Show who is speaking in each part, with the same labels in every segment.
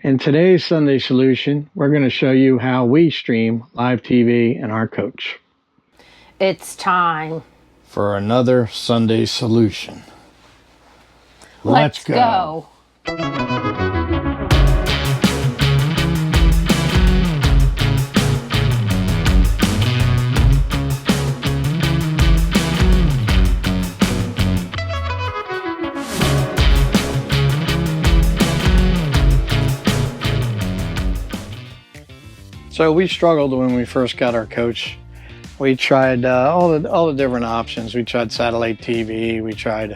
Speaker 1: In today's Sunday Solution, we're going to show you how we stream live TV in our coach.
Speaker 2: It's time
Speaker 1: For another Sunday Solution.
Speaker 2: Let's go.
Speaker 1: So we struggled when we first got our coach. We tried all the different options. We tried satellite TV. We tried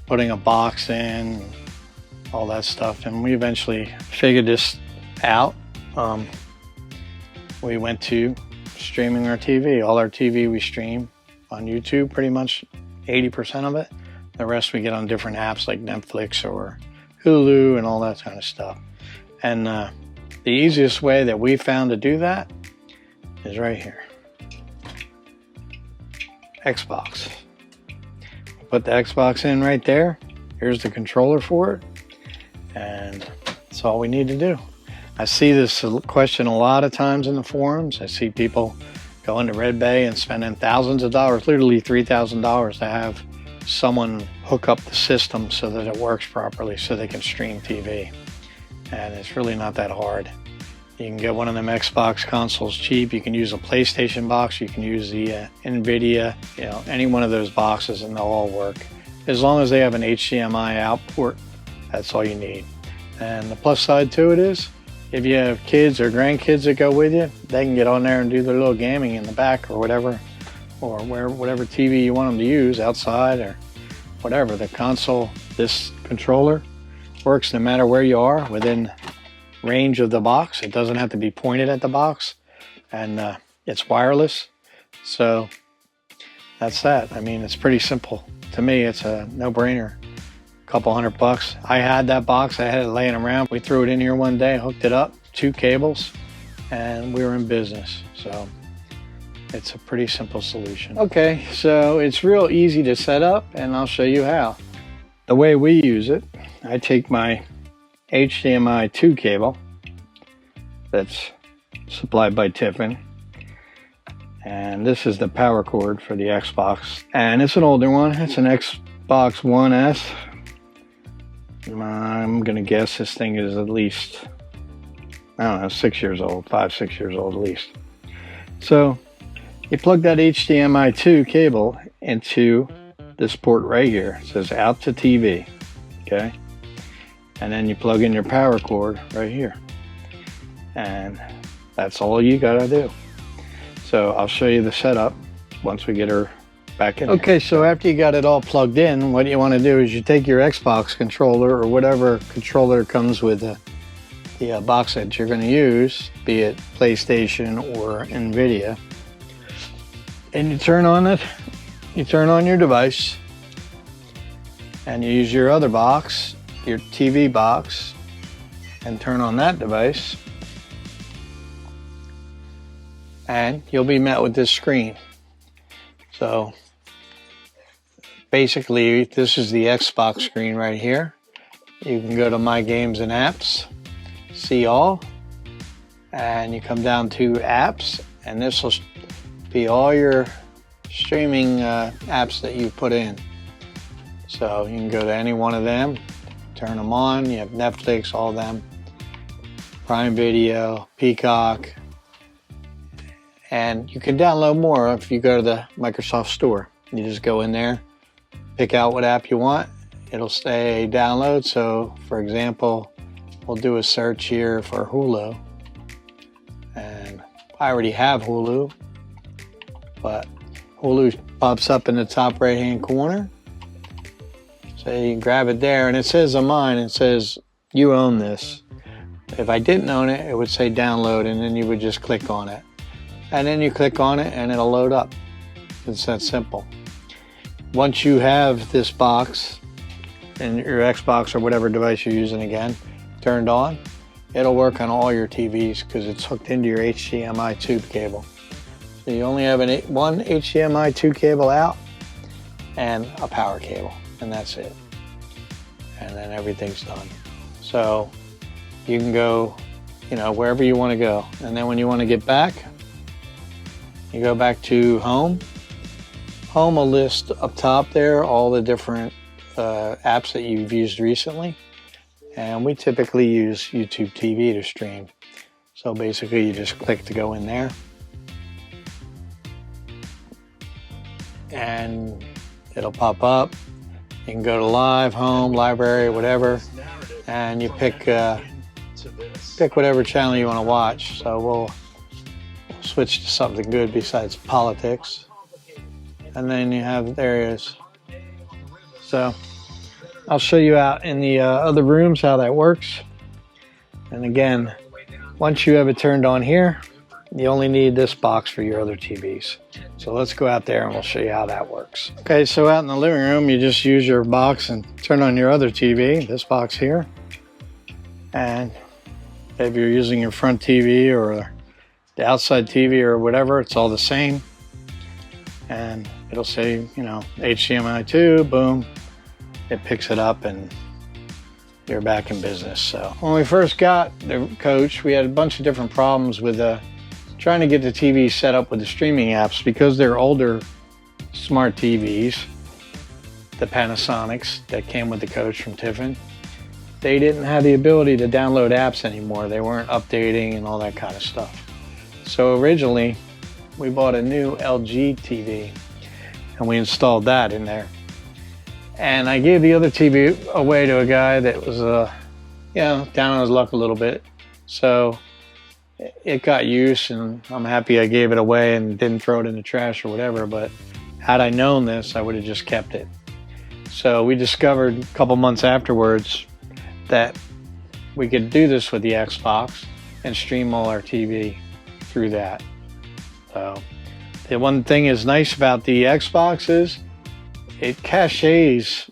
Speaker 1: putting a box in, all that stuff, and we eventually figured this out. We went to streaming our TV. All our TV we stream on YouTube, pretty much 80% of it. The rest we get on different apps like Netflix or Hulu and all that kind of stuff. And the easiest way that we found to do that is right here. Xbox. Put the Xbox in right there. Here's the controller for it. And that's all we need to do. I see this question a lot of times in the forums. I see people going to Red Bay and spending thousands of dollars, literally $3,000 to have someone hook up the system so that it works properly so they can stream TV. And it's really not that hard. You can get one of them Xbox consoles cheap. You can use a PlayStation box. You can use the NVIDIA, any one of those boxes, and they'll all work. As long as they have an HDMI out port, that's all you need. And the plus side to it is, if you have kids or grandkids that go with you, they can get on there and do their little gaming in the back or whatever, or whatever TV you want them to use outside or whatever. The console, this controller, works no matter where you are within range of the box. It doesn't have to be pointed at the box, and it's wireless. So that's that. I mean, it's pretty simple. To me, it's a no-brainer. A couple $100. I had that box. I had it laying around. We threw it in here one day, hooked it up, 2 cables, and we were in business. So it's a pretty simple solution. Okay, so it's real easy to set up, and I'll show you how. The way we use it, I take my HDMI 2 cable that's supplied by Tiffin, and this is the power cord for the Xbox, and it's an older one. It's an Xbox One S. I'm gonna guess this thing is at least, I don't know, 6 years old, 5-6 years old at least. So you plug that HDMI 2 cable into this port right here. It says out to TV, okay? And then you plug in your power cord right here. And that's all you gotta do. So I'll show you the setup once we get her back in. Okay, so after you got it all plugged in, what you wanna do is you take your Xbox controller or whatever controller comes with the box that you're gonna use, be it PlayStation or NVIDIA, and you turn on it. You turn on your device and you use your other box, your TV box, and turn on that device, and you'll be met with this screen. So basically this is the Xbox screen right here. You can go to My Games and Apps, see all, and you come down to apps, and this will be all your streaming apps that you put in. So you can go to any one of them, turn them on. You have Netflix, all of them, Prime Video, Peacock, and you can download more if you go to the Microsoft Store. You just go in there, pick out what app you want. It'll say download. So for example, we'll do a search here for Hulu, and I already have Hulu, but Hulu pops up in the top right hand corner. So you can grab it there, and it says on mine, it says you own this. If I didn't own it, it would say download, and then you would just click on it. And then you click on it and it'll load up. It's that simple. Once you have this box and your Xbox or whatever device you're using again turned on, it'll work on all your TVs because it's hooked into your HDMI 2 cable. So you only have one HDMI 2 cable out and a power cable, and that's it. And then everything's done. So you can go, wherever you want to go. And then when you want to get back, you go back to home. Home will list up top there all the different apps that you've used recently. And we typically use YouTube TV to stream. So basically you just click to go in there. And it'll pop up. You can go to live, home, library, whatever. And you pick whatever channel you want to watch. So we'll switch to something good besides politics. And then you have, there it is. So I'll show you out in the other rooms how that works. And again, once you have it turned on here, you only need this box for your other TVs. So let's go out there and we'll show you how that works. Okay, so out in the living room, you just use your box and turn on your other TV, this box here. And if you're using your front TV or the outside TV or whatever, it's all the same. And it'll say, HDMI 2, boom. It picks it up and you're back in business. So when we first got the coach, we had a bunch of different problems with trying to get the TV set up with the streaming apps because they're older smart TVs, the Panasonics that came with the coach from Tiffin. They didn't have the ability to download apps anymore. They weren't updating and all that kind of stuff. So originally we bought a new LG TV and we installed that in there. And I gave the other TV away to a guy that was, down on his luck a little bit. So it got used, and I'm happy I gave it away and didn't throw it in the trash or whatever. But had I known this, I would have just kept it. So we discovered a couple months afterwards that we could do this with the Xbox and stream all our TV through that. So the one thing is nice about the Xbox is it caches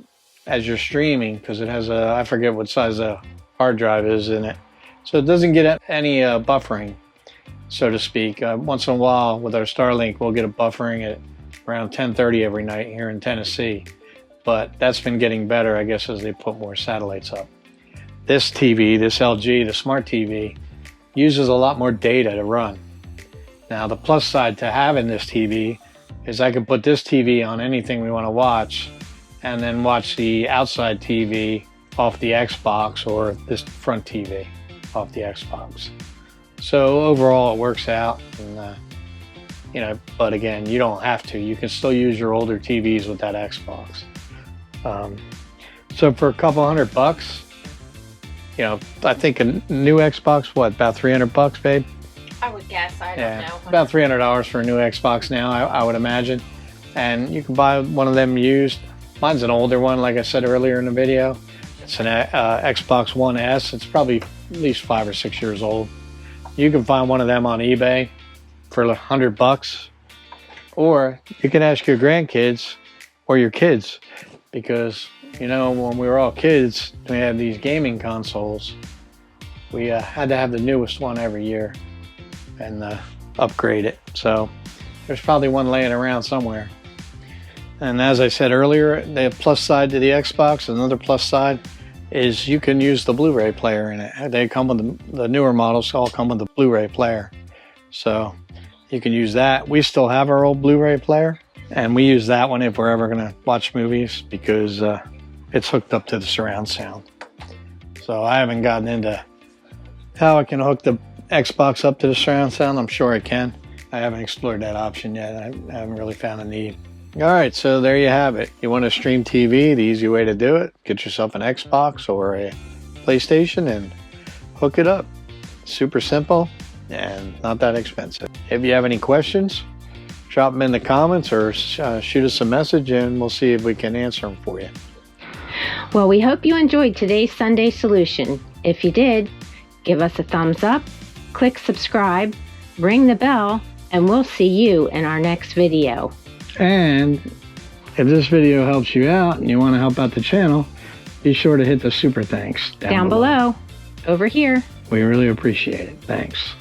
Speaker 1: as you're streaming because it has I forget what size the hard drive is in it. So it doesn't get any buffering, so to speak. Once in a while with our Starlink, we'll get a buffering at around 10:30 every night here in Tennessee. But that's been getting better, I guess, as they put more satellites up. This TV, this LG, the smart TV, uses a lot more data to run. Now, the plus side to having this TV is I can put this TV on anything we want to watch and then watch the outside TV off the Xbox or this front TV off the Xbox. So overall it works out, and but again, you don't have to. You can still use your older TVs with that Xbox. So for a couple $100, I think a new Xbox, about $300, babe?
Speaker 2: I would guess. I don't know.
Speaker 1: About $300 for a new Xbox now, I would imagine. And you can buy one of them used. Mine's an older one, like I said earlier in the video. It's an Xbox One S. It's probably at least 5 or 6 years old. You can find one of them on eBay for $100, or you can ask your grandkids or your kids, because when we were all kids, we had these gaming consoles. We had to have the newest one every year and upgrade it. So there's probably one laying around somewhere. And as I said earlier, the plus side to the Xbox, another plus side, is you can use the Blu-ray player in it. They come with the newer models, all come with the Blu-ray player. So you can use that. We still have our old Blu-ray player, and we use that one if we're ever going to watch movies because it's hooked up to the surround sound. So I haven't gotten into how I can hook the Xbox up to the surround sound. I'm sure I can. I haven't explored that option yet. I haven't really found a need. All right, so there you have it. You want to stream TV, the easy way to do it, get yourself an Xbox or a PlayStation and hook it up. Super simple and not that expensive. If you have any questions, drop them in the comments or shoot us a message and we'll see if we can answer them for you.
Speaker 2: Well, we hope you enjoyed today's Sunday Solution. If you did, give us a thumbs up, click subscribe, ring the bell, and we'll see you in our next video.
Speaker 1: And if this video helps you out and you want to help out the channel, be sure to hit the super thanks
Speaker 2: down below. Over here.
Speaker 1: We really appreciate it. Thanks.